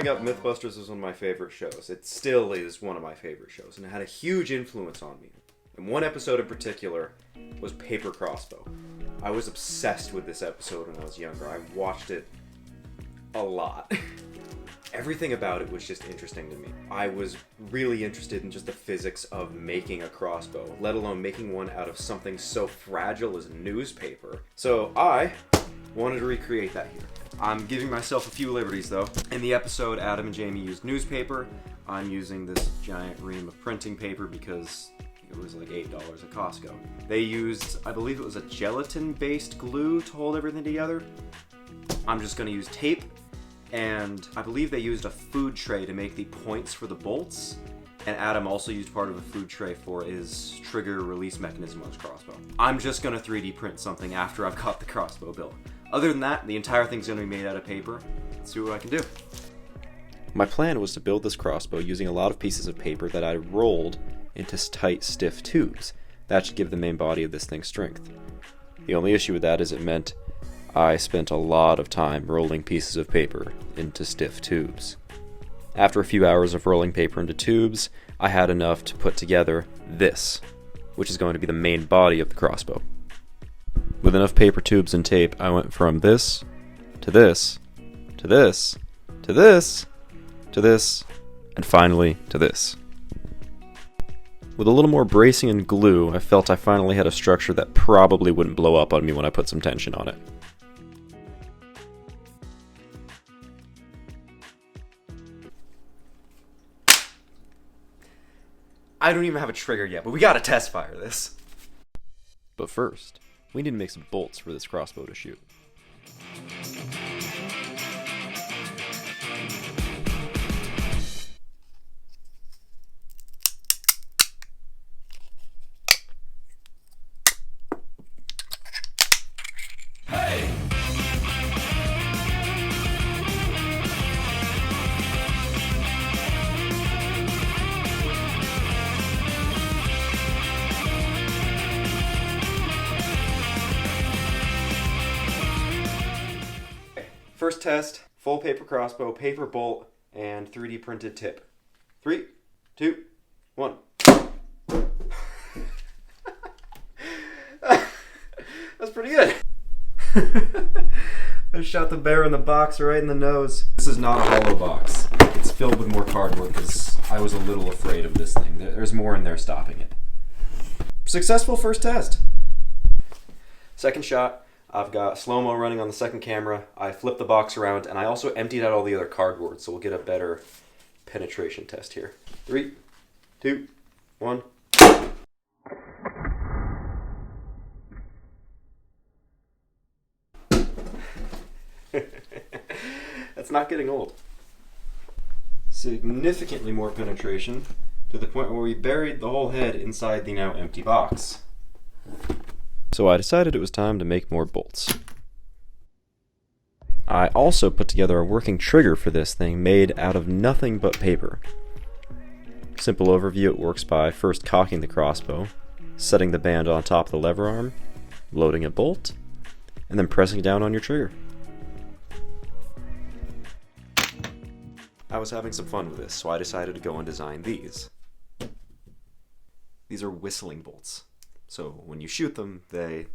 Growing up, Mythbusters was one of my favorite shows. It still is one of my favorite shows, and it had a huge influence on me. And one episode in particular was Paper Crossbow. I was obsessed with this episode when I was younger. I watched it a lot. Everything about it was just interesting to me. I was really interested in just the physics of making a crossbow, let alone making one out of something so fragile as newspaper. So I wanted to recreate that here. I'm giving myself a few liberties though. In the episode, Adam and Jamie used newspaper. I'm using this giant ream of printing paper because it was like $8 at Costco. They used, I believe it was a gelatin-based glue to hold everything together. I'm just gonna use tape, and I believe they used a food tray to make the points for the bolts. And Adam also used part of a food tray for his trigger release mechanism on his crossbow. I'm just gonna 3D print something after I've got the crossbow built. Other than that, the entire thing's gonna be made out of paper. Let's see what I can do. My plan was to build this crossbow using a lot of pieces of paper that I rolled into tight, stiff tubes. That should give the main body of this thing strength. The only issue with that is it meant I spent a lot of time rolling pieces of paper into stiff tubes. After a few hours of rolling paper into tubes, I had enough to put together this, which is going to be the main body of the crossbow. With enough paper tubes and tape, I went from this, to this, to this, to this, to this, and finally to this. With a little more bracing and glue, I felt I finally had a structure that probably wouldn't blow up on me when I put some tension on it. I don't even have a trigger yet, but we gotta test fire this. But first, we need to make some bolts for this crossbow to shoot. First test, full paper crossbow, paper bolt, and 3D printed tip. 3, 2, 1. That's pretty good. I shot the bear in the box right in the nose. This is not a hollow box. It's filled with more cardboard because I was a little afraid of this thing. There's more in there stopping it. Successful first test. Second shot. I've got slow-mo running on the second camera. I flipped the box around, and I also emptied out all the other cardboard, so we'll get a better penetration test here. 3, 2, 1. That's not getting old. Significantly more penetration, to the point where we buried the whole head inside the now empty box. So I decided it was time to make more bolts. I also put together a working trigger for this thing made out of nothing but paper. Simple overview, it works by first cocking the crossbow, setting the band on top of the lever arm, loading a bolt, and then pressing down on your trigger. I was having some fun with this, so I decided to go and design these. These are whistling bolts. So when you shoot them, they're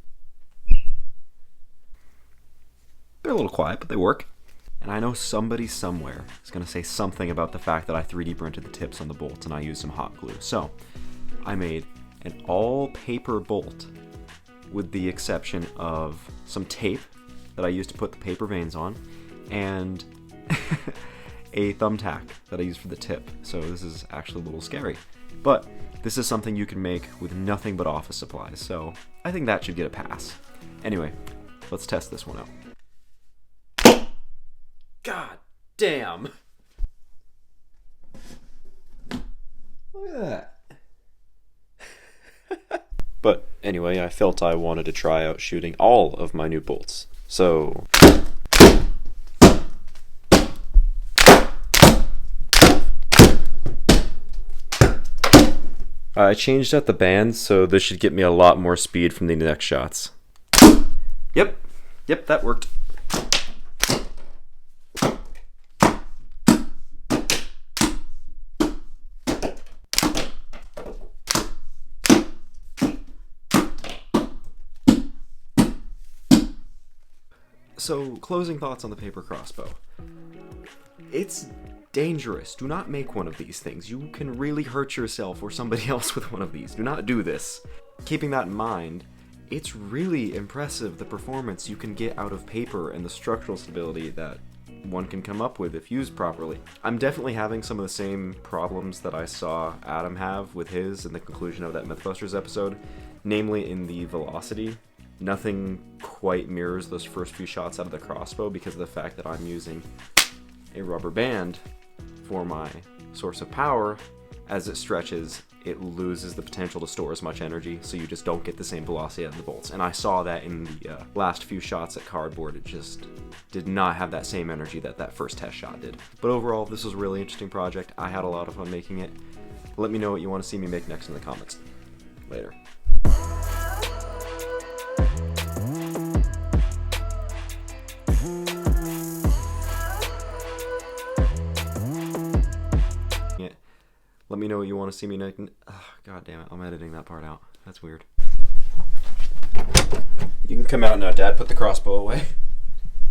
a little quiet, but they work. And I know somebody somewhere is going to say something about the fact that I 3D printed the tips on the bolts and I used some hot glue. So I made an all-paper bolt with the exception of some tape that I used to put the paper veins on and a thumbtack that I used for the tip. So this is actually a little scary. But this is something you can make with nothing but office supplies, so I think that should get a pass. Anyway, let's test this one out. God damn! Look at that. But anyway, I felt I wanted to try out shooting all of my new bolts. So I changed out the bands, so this should get me a lot more speed from the next shots. Yep, that worked. So, closing thoughts on the paper crossbow. It's dangerous. Do not make one of these things. You can really hurt yourself or somebody else with one of these. Do not do this. Keeping that in mind, it's really impressive the performance you can get out of paper and the structural stability that one can come up with if used properly. I'm definitely having some of the same problems that I saw Adam have with his in the conclusion of that Mythbusters episode, namely in the velocity. Nothing quite mirrors those first few shots out of the crossbow because of the fact that I'm using a rubber band for my source of power. As it stretches, it loses the potential to store as much energy, so you just don't get the same velocity out of the bolts. And I saw that in the last few shots at cardboard. It just did not have that same energy that first test shot did. But overall, this was a really interesting project. I had a lot of fun making it. Let me know what you want to see me make next in the comments. Later. Let me know what you want to see me make. Oh, God damn it, I'm editing that part out. That's weird. You can come out now, Dad. Put the crossbow away.